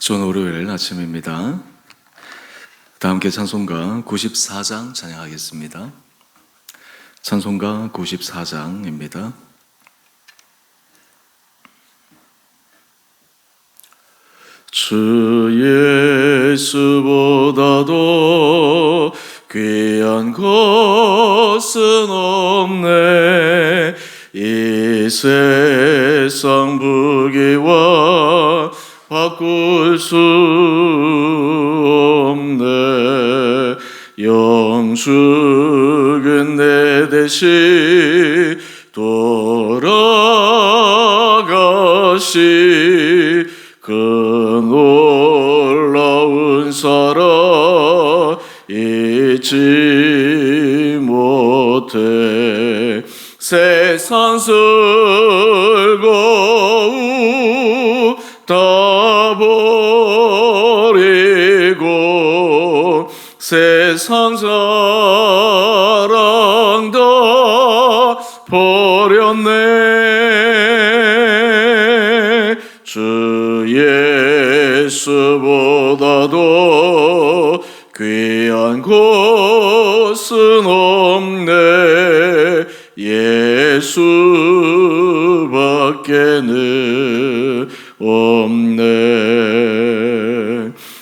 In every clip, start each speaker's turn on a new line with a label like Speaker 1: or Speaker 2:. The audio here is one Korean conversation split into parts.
Speaker 1: 좋은 월요일 아침입니다. 다 함께 찬송가 94장 찬양하겠습니다. 찬송가 94장입니다. 주 예수보다도 귀한 것은 없네. 이 세상 부귀와 바꿀 수 없네. 영축은 내 대신 돌아가시 그 놀라운 사랑 잊지 못해. 세상 슬거움 다 버리고 세상 사랑 다 버렸네. 주 예수보다도 귀한 것은 없네. 예수밖에는 없네.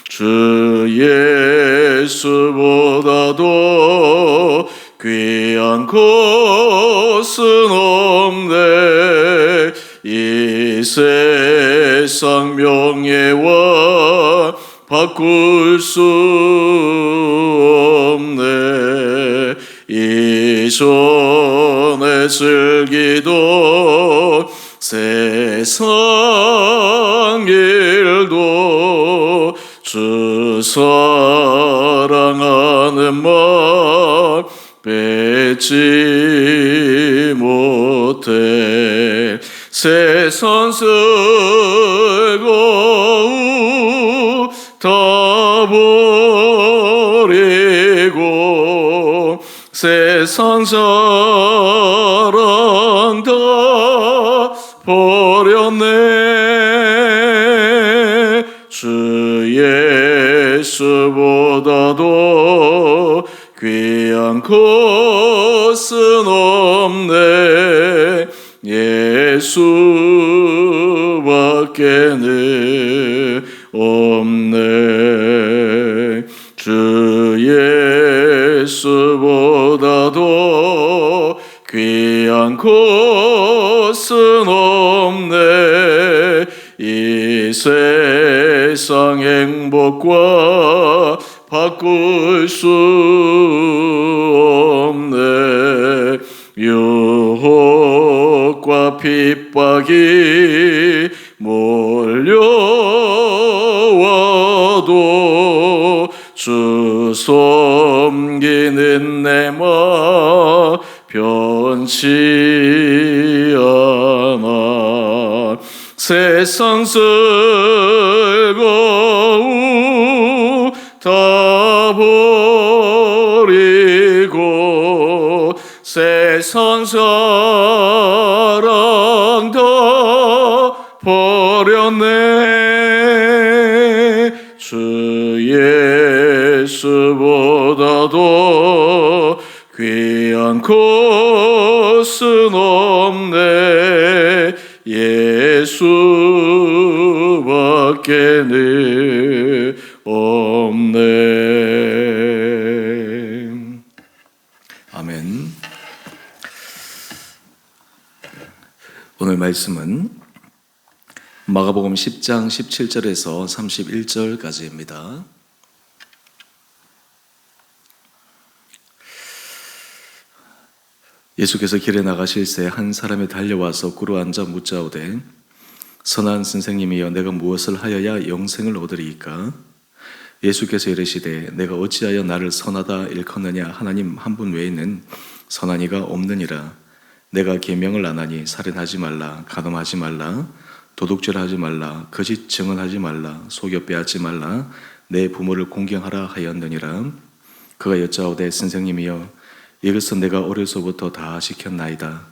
Speaker 1: 주 예수보다도 귀한 것은 없네. 이 세상 명예와 바꿀 수 없네. 이전에 즐기던 세상 일도 주 사랑하는 마음 뺏지 못해. 세상 슬거움 다 버리고 세상 사랑 다 버렸네. 주 예수보다도 귀한 것은 없네. 예수밖에는 없네. 주 예수보다도 귀한 것은 없네. 이 세상 행복과 바꿀 수 없네. 유혹과 핍박이 몰려와도 주 섬기는 내 마음 변치 않아. 세상 슬거움 다 버리고 세상 사랑 다 버렸네. 주 예수보다도 귀한 것은 없네. 예수밖에는 없네. 아멘. 오늘 말씀은 마가복음 10장 17절에서 31절까지입니다. 예수께서 길에 나가실새 한 사람이 달려와서 꿇어앉아 묻자오되 선한 선생님이여 내가 무엇을 하여야 영생을 얻으리이까? 예수께서 이르시되 내가 어찌하여 나를 선하다 일컫느냐? 하나님 한 분 외에는 선한 이가 없느니라. 내가 계명을 안 하니 살인하지 말라, 간음하지 말라, 도둑질하지 말라, 거짓 증언하지 말라, 속여 빼앗지 말라, 내 부모를 공경하라 하였느니라. 그가 여짜오되 선생님이여 이것은 내가 어려서부터 다 지켰나이다.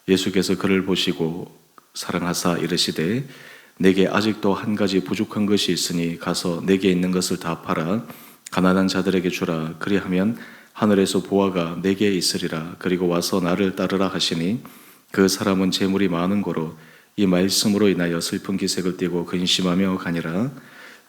Speaker 1: 예수께서 그를 보시고 사랑하사 이르시되 내게 아직도 한 가지 부족한 것이 있으니 가서 내게 있는 것을 다 팔아 가난한 자들에게 주라. 그리하면 하늘에서 보화가 내게 있으리라. 그리고 와서 나를 따르라 하시니 그 사람은 재물이 많은 고로 이 말씀으로 인하여 슬픈 기색을 띠고 근심하며 가니라.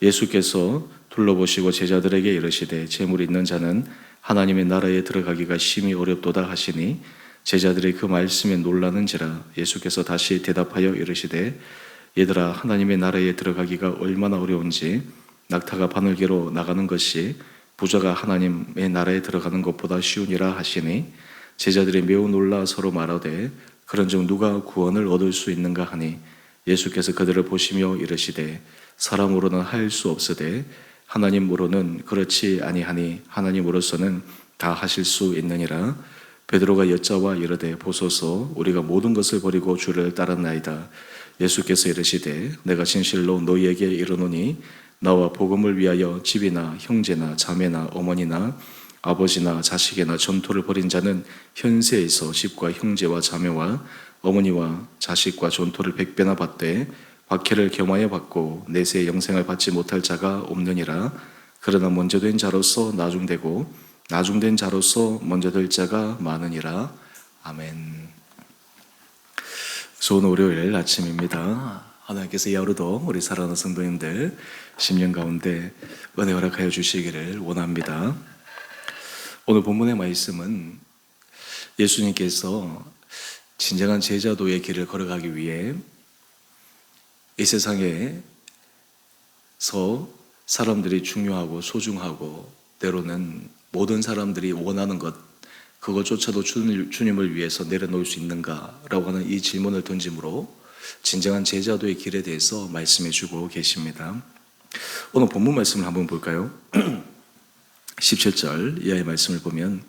Speaker 1: 예수께서 둘러보시고 제자들에게 이르시되 재물이 있는 자는 하나님의 나라에 들어가기가 심히 어렵도다 하시니 제자들이 그 말씀에 놀라는지라. 예수께서 다시 대답하여 이르시되 얘들아, 하나님의 나라에 들어가기가 얼마나 어려운지 낙타가 바늘개로 나가는 것이 부자가 하나님의 나라에 들어가는 것보다 쉬우니라 하시니 제자들이 매우 놀라 서로 말하되 그런즉 누가 구원을 얻을 수 있는가 하니 예수께서 그들을 보시며 이르시되 사람으로는 할 수 없으되 하나님으로는 그렇지 아니하니 하나님으로서는 다 하실 수 있느니라. 베드로가 여짜와 이르되 보소서 우리가 모든 것을 버리고 주를 따랐나이다. 예수께서 이르시되 내가 진실로 너희에게 이르노니 나와 복음을 위하여 집이나 형제나 자매나 어머니나 아버지나 자식이나 전토를 벌인 자는 현세에서 집과 형제와 자매와 어머니와 자식과 전토를 100배나 받되 박해를 겸하여 받고 내세의 영생을 받지 못할 자가 없느니라. 그러나 먼저 된 자로서 나중되고 나중된 자로서 먼저 될 자가 많으니라. 아멘. 좋은 월요일 아침입니다. 하나님께서 이 하루도 우리 사랑하는 성도님들 심령 가운데 은혜 허락하여 주시기를 원합니다. 오늘 본문의 말씀은 예수님께서 진정한 제자도의 길을 걸어가기 위해 이 세상에서 사람들이 중요하고 소중하고 때로는 모든 사람들이 원하는 것 그것조차도 주님을 위해서 내려놓을 수 있는가라고 하는 이 질문을 던짐으로 진정한 제자도의 길에 대해서 말씀해 주고 계십니다. 오늘 본문 말씀을 한번 볼까요? 17절 이하의 말씀을 보면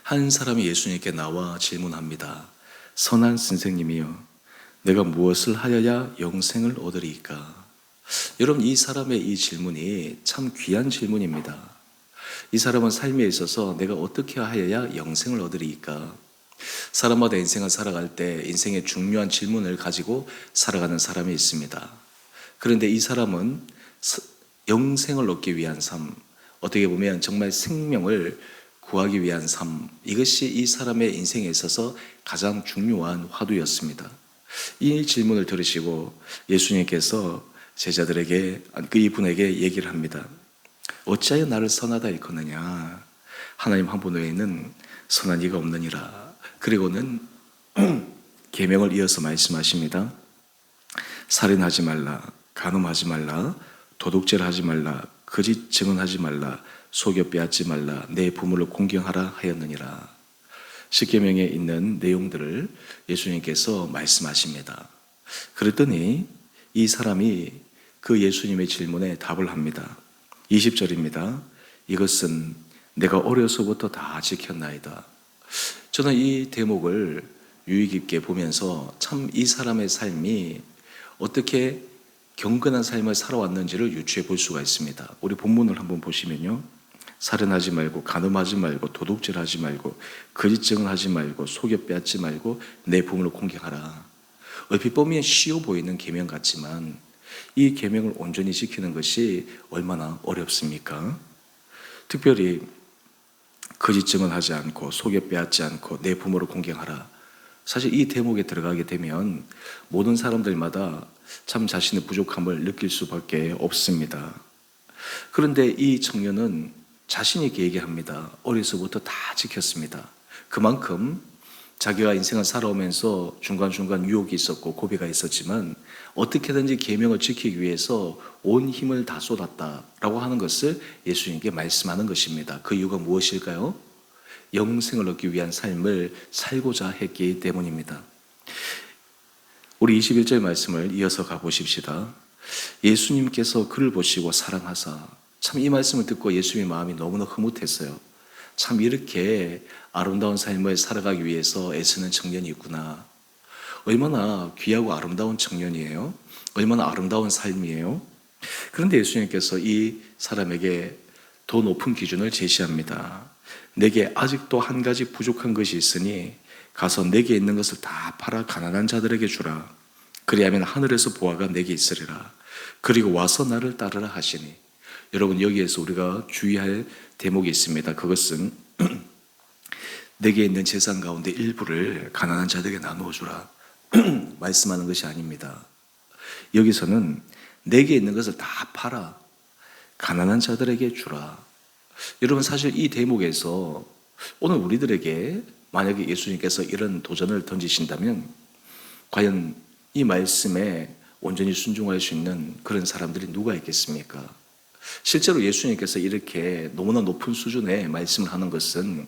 Speaker 1: 한 사람이 예수님께 나와 질문합니다. 선한 선생님이여 내가 무엇을 하여야 영생을 얻으리이까? 여러분, 이 사람의 이 질문이 참 귀한 질문입니다. 이 사람은 삶에 있어서 내가 어떻게 하여야 영생을 얻으리이까? 사람마다 인생을 살아갈 때 인생의 중요한 질문을 가지고 살아가는 사람이 있습니다. 그런데 이 사람은 영생을 얻기 위한 삶, 어떻게 보면 정말 생명을 구하기 위한 삶, 이것이 이 사람의 인생에 있어서 가장 중요한 화두였습니다. 이 질문을 들으시고 예수님께서 제자들에게, 이분에게 얘기를 합니다. 어찌하여 나를 선하다 일컫느냐? 하나님 한 분 외에는 선한 이가 없느니라. 그리고는 계명을 이어서 말씀하십니다. 살인하지 말라, 간음하지 말라, 도둑질 하지 말라, 거짓 증언하지 말라, 속여 빼앗지 말라, 내 부모를 공경하라 하였느니라. 십계명에 있는 내용들을 예수님께서 말씀하십니다. 그랬더니 이 사람이 그 예수님의 질문에 답을 합니다. 20절입니다. 이것은 내가 어려서부터 다 지켰나이다. 저는 이 대목을 유의 깊게 보면서 참 이 사람의 삶이 어떻게 경건한 삶을 살아왔는지를 유추해 볼 수가 있습니다. 우리 본문을 한번 보시면요. 살인하지 말고, 간음하지 말고, 도둑질하지 말고, 거짓 증언하지 말고, 속여 빼앗지 말고, 내 부모를 공경하라. 얼핏 보면 쉬워 보이는 계명 같지만 이 계명을 온전히 지키는 것이 얼마나 어렵습니까? 특별히 거짓 증언하지 않고, 속여 빼앗지 않고, 내 부모를 공경하라. 사실 이 대목에 들어가게 되면 모든 사람들마다 참 자신의 부족함을 느낄 수밖에 없습니다. 그런데 이 청년은 자신 있게 얘기합니다. 어려서부터 다 지켰습니다. 그만큼 자기가 인생을 살아오면서 중간중간 유혹이 있었고 고비가 있었지만 어떻게든지 계명을 지키기 위해서 온 힘을 다 쏟았다라고 하는 것을 예수님께 말씀하는 것입니다. 그 이유가 무엇일까요? 영생을 얻기 위한 삶을 살고자 했기 때문입니다. 우리 21절 말씀을 이어서 가보십시다. 예수님께서 그를 보시고 사랑하사. 참 이 말씀을 듣고 예수님의 마음이 너무나 흐뭇했어요. 참 이렇게 아름다운 삶을 살아가기 위해서 애쓰는 청년이 있구나. 얼마나 귀하고 아름다운 청년이에요. 얼마나 아름다운 삶이에요. 그런데 예수님께서 이 사람에게 더 높은 기준을 제시합니다. 내게 아직도 한 가지 부족한 것이 있으니 가서 내게 있는 것을 다 팔아 가난한 자들에게 주라. 그리하면 하늘에서 보화가 내게 있으리라. 그리고 와서 나를 따르라 하시니. 여러분, 여기에서 우리가 주의할 대목이 있습니다. 그것은 내게 있는 재산 가운데 일부를 가난한 자들에게 나누어 주라 말씀하는 것이 아닙니다. 여기서는 내게 있는 것을 다 팔아 가난한 자들에게 주라. 여러분, 사실 이 대목에서 오늘 우리들에게 만약에 예수님께서 이런 도전을 던지신다면 과연 이 말씀에 온전히 순종할 수 있는 그런 사람들이 누가 있겠습니까? 실제로 예수님께서 이렇게 너무나 높은 수준의 말씀을 하는 것은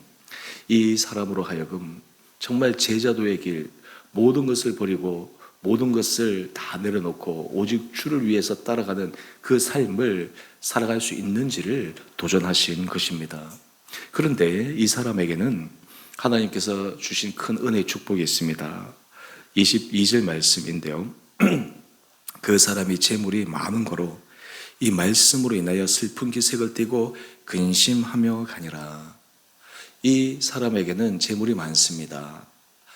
Speaker 1: 이 사람으로 하여금 정말 제자도의 길, 모든 것을 버리고 모든 것을 다 내려놓고 오직 주를 위해서 따라가는 그 삶을 살아갈 수 있는지를 도전하신 것입니다. 그런데 이 사람에게는 하나님께서 주신 큰 은혜의 축복이 있습니다. 22절 말씀인데요. 그 사람이 재물이 많은 거로 이 말씀으로 인하여 슬픈 기색을 띠고 근심하며 가니라. 이 사람에게는 재물이 많습니다.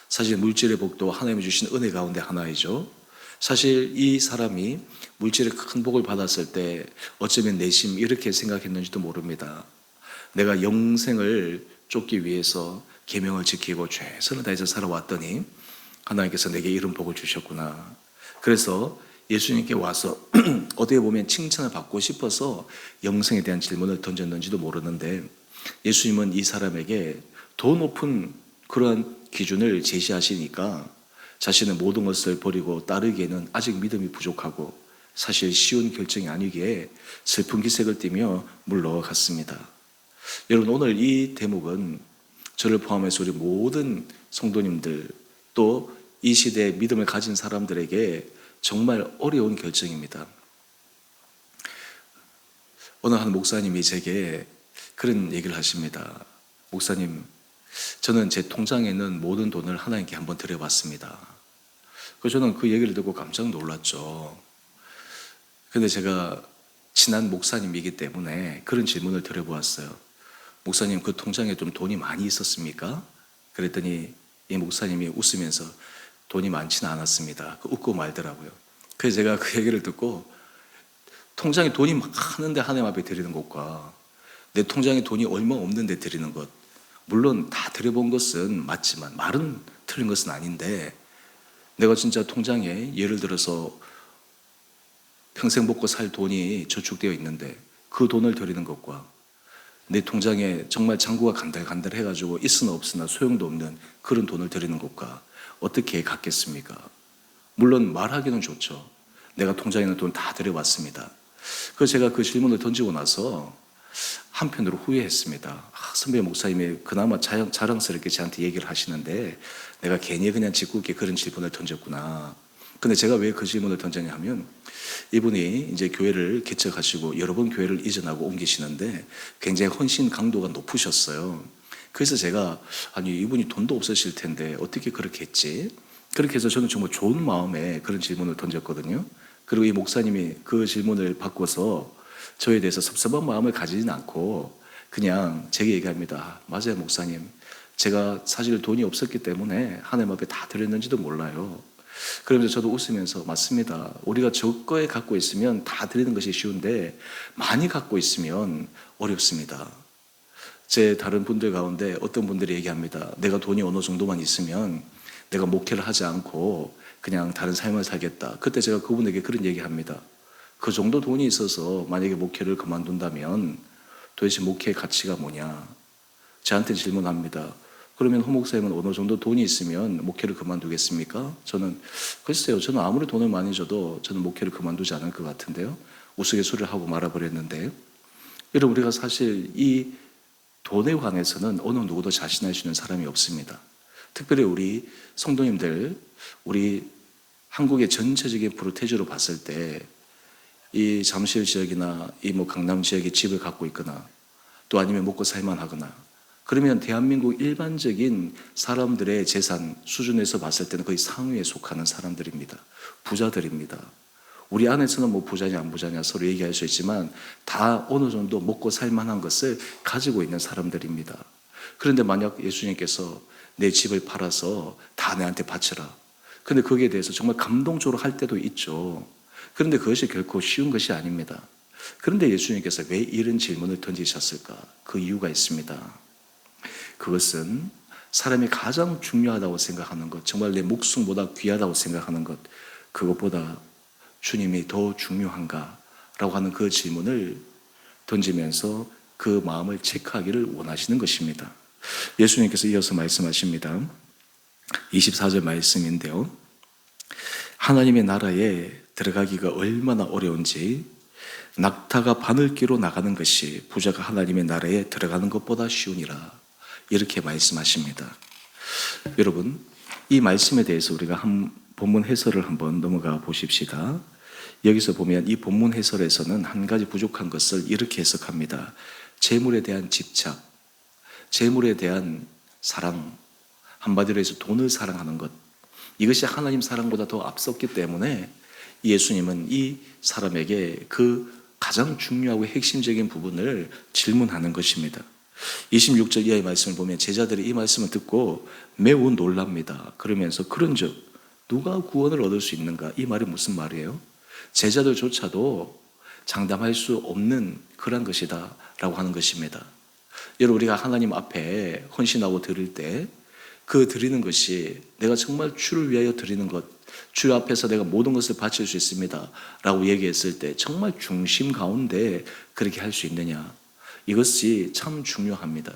Speaker 1: 사실 물질의 복도 하나님이 주신 은혜 가운데 하나이죠. 사실 이 사람이 물질의 큰 복을 받았을 때 어쩌면 내심 이렇게 생각했는지도 모릅니다. 내가 영생을 쫓기 위해서 계명을 지키고 최선을 다해서 살아왔더니 하나님께서 내게 이런 복을 주셨구나. 그래서 예수님께 와서 어떻게 보면 칭찬을 받고 싶어서 영생에 대한 질문을 던졌는지도 모르는데 예수님은 이 사람에게 더 높은 그러한 기준을 제시하시니까 자신의 모든 것을 버리고 따르기에는 아직 믿음이 부족하고 사실 쉬운 결정이 아니기에 슬픈 기색을 띠며 물러갔습니다. 여러분, 오늘 이 대목은 저를 포함해서 우리 모든 성도님들 또 이 시대에 믿음을 가진 사람들에게 정말 어려운 결정입니다. 어느 한 목사님이 제게 그런 얘기를 하십니다. 목사님, 저는 제 통장에 있는 모든 돈을 하나님께 한번 드려봤습니다. 그래서 저는 그 얘기를 듣고 깜짝 놀랐죠. 근데 제가 친한 목사님이기 때문에 그런 질문을 드려보았어요. 목사님, 그 통장에 좀 돈이 많이 있었습니까? 그랬더니 이 목사님이 웃으면서 돈이 많지는 않았습니다. 웃고 말더라고요. 그래서 제가 그 얘기를 듣고 통장에 돈이 많은데 하나님 앞에 드리는 것과 내 통장에 돈이 얼마 없는데 드리는 것, 물론 다 드려본 것은 맞지만 말은 틀린 것은 아닌데 내가 진짜 통장에 예를 들어서 평생 먹고 살 돈이 저축되어 있는데 그 돈을 드리는 것과 내 통장에 정말 잔고가 간달간달 해가지고 있으나 없으나 소용도 없는 그런 돈을 드리는 것과 어떻게 같겠습니까? 물론 말하기는 좋죠. 내가 통장에 있는 돈 다 드려봤습니다. 그래서 제가 그 질문을 던지고 나서 한편으로 후회했습니다. 선배 목사님이 그나마 자랑스럽게 저한테 얘기를 하시는데 내가 괜히 그냥 짓궂게 그런 질문을 던졌구나. 근데 제가 왜 그 질문을 던졌냐 하면 이분이 이제 교회를 개척하시고 여러 번 교회를 이전하고 옮기시는데 굉장히 헌신 강도가 높으셨어요. 그래서 제가 아니 이분이 돈도 없으실 텐데 어떻게 그렇게 했지? 그렇게 해서 저는 정말 좋은 마음에 그런 질문을 던졌거든요. 그리고 이 목사님이 그 질문을 받고서 저에 대해서 섭섭한 마음을 가지진 않고 그냥 제게 얘기합니다. 맞아요, 목사님. 제가 사실 돈이 없었기 때문에 하나님 앞에 다 드렸는지도 몰라요. 그러면서 저도 웃으면서 맞습니다. 우리가 적게 갖고 있으면 다 드리는 것이 쉬운데 많이 갖고 있으면 어렵습니다. 제 다른 분들 가운데 어떤 분들이 얘기합니다. 내가 돈이 어느 정도만 있으면 내가 목회를 하지 않고 그냥 다른 삶을 살겠다. 그때 제가 그분에게 그런 얘기합니다. 그 정도 돈이 있어서 만약에 목회를 그만둔다면 도대체 목회의 가치가 뭐냐? 저한테 질문합니다. 그러면 호 목사님은 어느 정도 돈이 있으면 목회를 그만두겠습니까? 저는 글쎄요. 저는 아무리 돈을 많이 줘도 저는 목회를 그만두지 않을 것 같은데요. 우스갯소리를 하고 말아버렸는데 여러분, 우리가 사실 이 돈에 관해서는 어느 누구도 자신할 수 있는 사람이 없습니다. 특별히 우리 성도님들, 우리 한국의 전체적인 프로테이저로 봤을 때 이 잠실 지역이나 이 강남 지역에 집을 갖고 있거나 또 아니면 먹고 살만하거나 그러면 대한민국 일반적인 사람들의 재산 수준에서 봤을 때는 거의 상위에 속하는 사람들입니다. 부자들입니다. 우리 안에서는 뭐 부자냐 안 부자냐 서로 얘기할 수 있지만 다 어느 정도 먹고 살만한 것을 가지고 있는 사람들입니다. 그런데 만약 예수님께서 내 집을 팔아서 다 내한테 바쳐라. 그런데 거기에 대해서 정말 감동적으로 할 때도 있죠. 그런데 그것이 결코 쉬운 것이 아닙니다. 그런데 예수님께서 왜 이런 질문을 던지셨을까? 그 이유가 있습니다. 그것은 사람이 가장 중요하다고 생각하는 것, 정말 내 목숨보다 귀하다고 생각하는 것, 그것보다 주님이 더 중요한가? 라고 하는 그 질문을 던지면서 그 마음을 체크하기를 원하시는 것입니다. 예수님께서 이어서 말씀하십니다. 24절 말씀인데요. 하나님의 나라에 들어가기가 얼마나 어려운지 낙타가 바늘기로 나가는 것이 부자가 하나님의 나라에 들어가는 것보다 쉬우니라. 이렇게 말씀하십니다. 여러분, 이 말씀에 대해서 우리가 한 본문 해설을 한번 넘어가 보십시다. 여기서 보면 이 본문 해설에서는 한 가지 부족한 것을 이렇게 해석합니다. 재물에 대한 집착, 재물에 대한 사랑, 한마디로 해서 돈을 사랑하는 것, 이것이 하나님 사랑보다 더 앞섰기 때문에 예수님은 이 사람에게 그 가장 중요하고 핵심적인 부분을 질문하는 것입니다. 26절 이하의 말씀을 보면 제자들이 이 말씀을 듣고 매우 놀랍니다. 그러면서 그런즉 누가 구원을 얻을 수 있는가? 이 말이 무슨 말이에요? 제자들조차도 장담할 수 없는 그런 것이다 라고 하는 것입니다. 여러분, 우리가 하나님 앞에 헌신하고 드릴 때 그 드리는 것이 내가 정말 주를 위하여 드리는 것, 주 앞에서 내가 모든 것을 바칠 수 있습니다 라고 얘기했을 때 정말 중심 가운데 그렇게 할 수 있느냐, 이것이 참 중요합니다.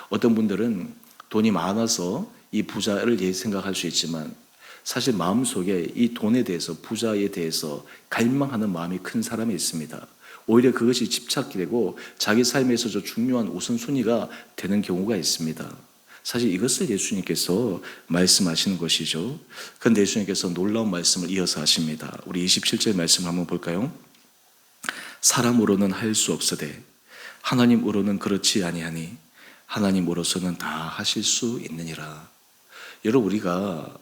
Speaker 1: 어떤 분들은 돈이 많아서 이 부자를 생각할 수 있지만 사실 마음속에 이 돈에 대해서, 부자에 대해서 갈망하는 마음이 큰 사람이 있습니다. 오히려 그것이 집착이 되고 자기 삶에서 저 중요한 우선순위가 되는 경우가 있습니다. 사실 이것을 예수님께서 말씀하시는 것이죠. 그런데 예수님께서 놀라운 말씀을 이어서 하십니다. 우리 27절 말씀을 한번 볼까요? 사람으로는 할 수 없으되 하나님으로는 그렇지 아니하니 하나님으로서는 다 하실 수 있느니라. 여러분, 우리가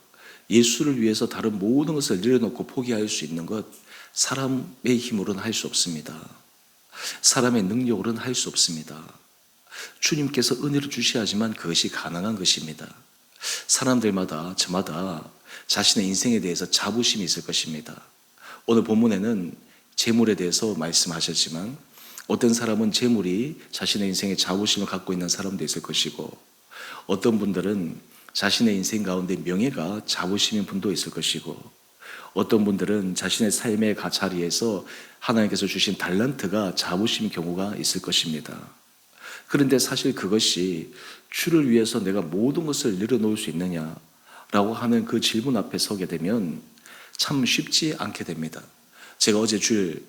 Speaker 1: 예수를 위해서 다른 모든 것을 내려놓고 포기할 수 있는 것, 사람의 힘으로는 할 수 없습니다. 사람의 능력으로는 할 수 없습니다. 주님께서 은혜를 주셔야지만 그것이 가능한 것입니다. 사람들마다, 저마다 자신의 인생에 대해서 자부심이 있을 것입니다. 오늘 본문에는 재물에 대해서 말씀하셨지만 어떤 사람은 재물이 자신의 인생에 자부심을 갖고 있는 사람도 있을 것이고, 어떤 분들은 자신의 인생 가운데 명예가 자부심인 분도 있을 것이고, 어떤 분들은 자신의 삶의 자리에서 하나님께서 주신 달란트가 자부심인 경우가 있을 것입니다. 그런데 사실 그것이 주를 위해서 내가 모든 것을 내려놓을 수 있느냐라고 하는 그 질문 앞에 서게 되면 참 쉽지 않게 됩니다. 제가 어제 주일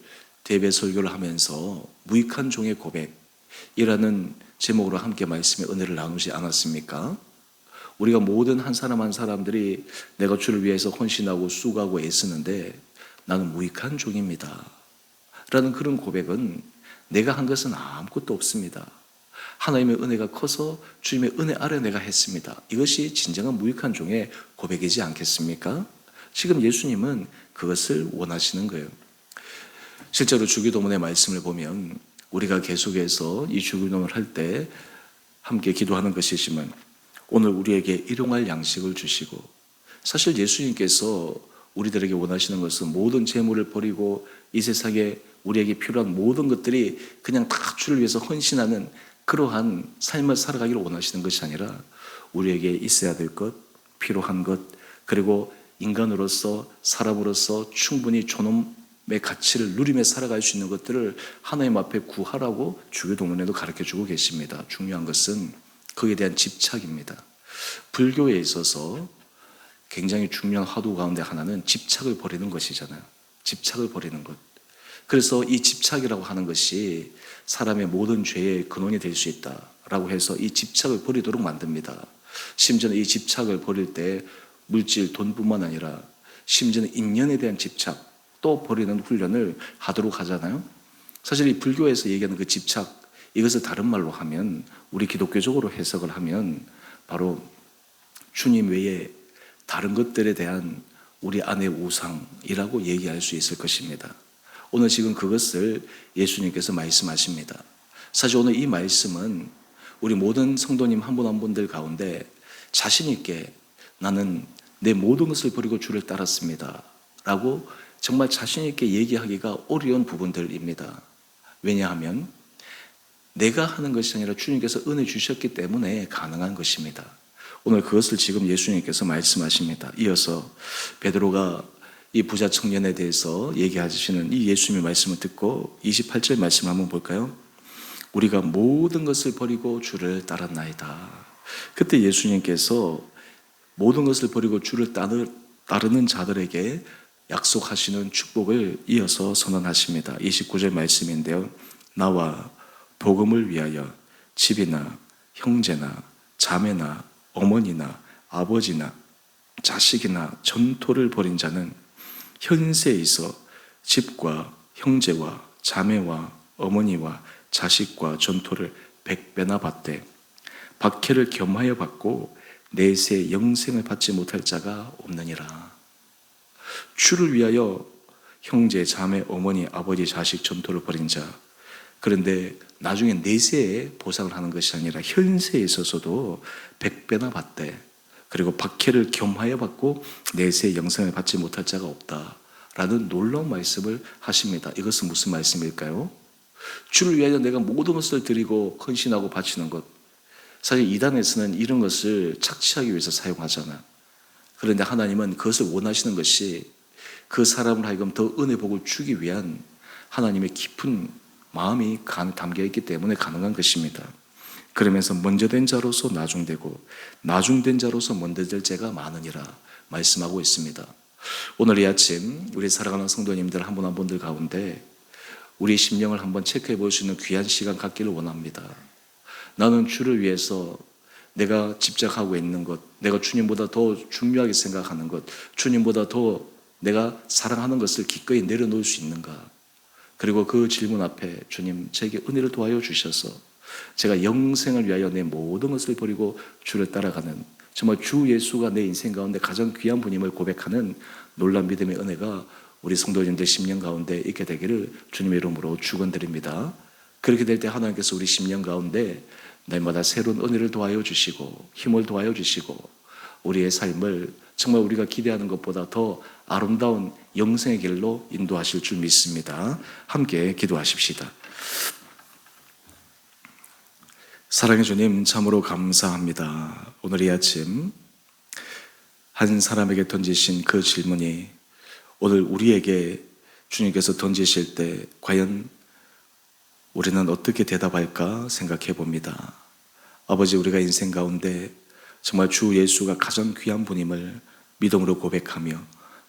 Speaker 1: 대배 설교를 하면서 무익한 종의 고백이라는 제목으로 함께 말씀의 은혜를 나누지 않았습니까? 우리가 모든 한 사람 한 사람들이 내가 주를 위해서 헌신하고 수고하고 애쓰는데 나는 무익한 종입니다 라는 그런 고백은 내가 한 것은 아무것도 없습니다. 하나님의 은혜가 커서 주님의 은혜 아래 내가 했습니다. 이것이 진정한 무익한 종의 고백이지 않겠습니까? 지금 예수님은 그것을 원하시는 거예요. 실제로 주기도문의 말씀을 보면 우리가 계속해서 이 주기도문을 할 때 함께 기도하는 것이지만 오늘 우리에게 일용할 양식을 주시고, 사실 예수님께서 우리들에게 원하시는 것은 모든 재물을 버리고 이 세상에 우리에게 필요한 모든 것들이 그냥 다 주를 위해서 헌신하는 그러한 삶을 살아가기를 원하시는 것이 아니라 우리에게 있어야 될 것, 필요한 것, 그리고 인간으로서, 사람으로서 충분히 존엄의 가치를 누리며 살아갈 수 있는 것들을 하나님 앞에 구하라고 주기도문에도 가르쳐주고 계십니다. 중요한 것은 거기에 대한 집착입니다. 불교에 있어서 굉장히 중요한 화두 가운데 하나는 집착을 버리는 것이잖아요. 집착을 버리는 것. 그래서 이 집착이라고 하는 것이 사람의 모든 죄의 근원이 될 수 있다라고 해서 이 집착을 버리도록 만듭니다. 심지어는 이 집착을 버릴 때 물질, 돈뿐만 아니라 심지어는 인연에 대한 집착 또 버리는 훈련을 하도록 하잖아요. 사실 이 불교에서 얘기하는 그 집착, 이것을 다른 말로 하면, 우리 기독교적으로 해석을 하면 바로 주님 외에 다른 것들에 대한 우리 안의 우상이라고 얘기할 수 있을 것입니다. 오늘 지금 그것을 예수님께서 말씀하십니다. 사실 오늘 이 말씀은 우리 모든 성도님 한 분 한 분들 가운데 자신 있게 나는 내 모든 것을 버리고 주를 따랐습니다 라고 정말 자신 있게 얘기하기가 어려운 부분들입니다. 왜냐하면 내가 하는 것이 아니라 주님께서 은혜 주셨기 때문에 가능한 것입니다. 오늘 그것을 지금 예수님께서 말씀하십니다. 이어서 베드로가 이 부자 청년에 대해서 얘기하시는 이 예수님의 말씀을 듣고 28절 말씀 한번 볼까요? 우리가 모든 것을 버리고 주를 따랐나이다. 그때 예수님께서 모든 것을 버리고 주를 따르는 자들에게 약속하시는 축복을 이어서 선언하십니다. 29절 말씀인데요. 나와 복음을 위하여 집이나 형제나 자매나 어머니나 아버지나 자식이나 전토를 벌인 자는 현세에 있어 집과 형제와 자매와 어머니와 자식과 전토를 100배나 받되 박해를 겸하여 받고 내세 영생을 받지 못할 자가 없느니라. 주를 위하여 형제, 자매, 어머니, 아버지, 자식 전토를 벌인 자, 그런데 나중에 내세에 보상을 하는 것이 아니라 현세에 있어서도 100배나 받되 그리고 박해를 겸하여 받고 내세의 영생을 받지 못할 자가 없다라는 놀라운 말씀을 하십니다. 이것은 무슨 말씀일까요? 주를 위하여 내가 모든 것을 드리고 헌신하고 바치는 것, 사실 이단에서는 이런 것을 착취하기 위해서 사용하잖아. 그런데 하나님은 그것을 원하시는 것이 그 사람을 하여금 더 은혜 복을 주기 위한 하나님의 깊은 마음이 담겨 있기 때문에 가능한 것입니다. 그러면서 먼저 된 자로서 나중되고 나중된 자로서 먼저 될 자가 많으니라 말씀하고 있습니다. 오늘 이 아침 우리 사랑하는 성도님들 한 분 한 분들 가운데 우리 심령을 한번 체크해 볼 수 있는 귀한 시간 갖기를 원합니다. 나는 주를 위해서 내가 집착하고 있는 것, 내가 주님보다 더 중요하게 생각하는 것, 주님보다 더 내가 사랑하는 것을 기꺼이 내려놓을 수 있는가? 그리고 그 질문 앞에 주님 제게 은혜를 도와여 주셔서 제가 영생을 위하여 내 모든 것을 버리고 주를 따라가는 정말 주 예수가 내 인생 가운데 가장 귀한 분임을 고백하는 놀라운 믿음의 은혜가 우리 성도님들 심령 가운데 있게 되기를 주님의 이름으로 축원드립니다. 그렇게 될 때 하나님께서 우리 심령 가운데 날마다 새로운 은혜를 도와여 주시고 힘을 도와여 주시고 우리의 삶을 정말 우리가 기대하는 것보다 더 아름다운 영생의 길로 인도하실 줄 믿습니다. 함께 기도하십시다. 사랑의 주님, 참으로 감사합니다. 오늘 이 아침 한 사람에게 던지신 그 질문이 오늘 우리에게 주님께서 던지실 때 과연 우리는 어떻게 대답할까 생각해 봅니다. 아버지, 우리가 인생 가운데 정말 주 예수가 가장 귀한 분임을 믿음으로 고백하며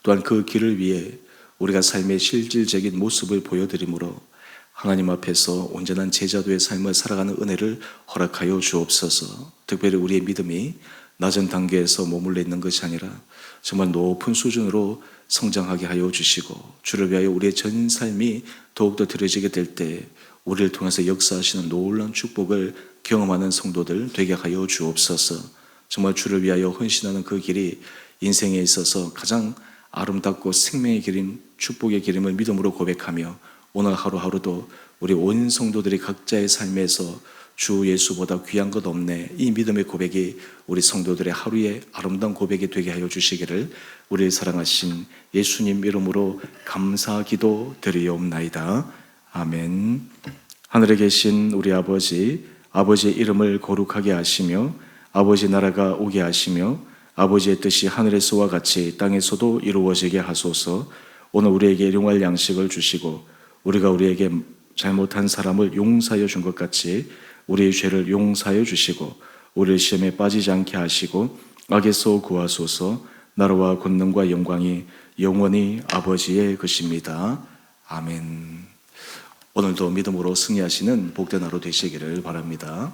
Speaker 1: 또한 그 길을 위해 우리가 삶의 실질적인 모습을 보여드림으로 하나님 앞에서 온전한 제자도의 삶을 살아가는 은혜를 허락하여 주옵소서. 특별히 우리의 믿음이 낮은 단계에서 머물러 있는 것이 아니라 정말 높은 수준으로 성장하게 하여 주시고 주를 위하여 우리의 전 삶이 더욱더 드려지게 될 때 우리를 통해서 역사하시는 놀라운 축복을 경험하는 성도들 되게 하여 주옵소서. 정말 주를 위하여 헌신하는 그 길이 인생에 있어서 가장 아름답고 생명의 길임, 축복의 길임을 믿음으로 고백하며 오늘 하루하루도 우리 온 성도들이 각자의 삶에서 주 예수보다 귀한 것 없네, 이 믿음의 고백이 우리 성도들의 하루의 아름다운 고백이 되게 하여 주시기를 우리를 사랑하신 예수님 이름으로 감사 기도 드리옵나이다. 아멘. 하늘에 계신 우리 아버지, 아버지의 이름을 거룩하게 하시며 아버지 나라가 오게 하시며 아버지의 뜻이 하늘에서와 같이 땅에서도 이루어지게 하소서. 오늘 우리에게 일용할 양식을 주시고 우리가 우리에게 잘못한 사람을 용서하여 준 것 같이 우리의 죄를 용서하여 주시고 우리를 시험에 빠지지 않게 하시고 악에서 구하소서. 나라와 권능과 영광이 영원히 아버지의 것입니다. 아멘. 오늘도 믿음으로 승리하시는 복된 하루 되시기를 바랍니다.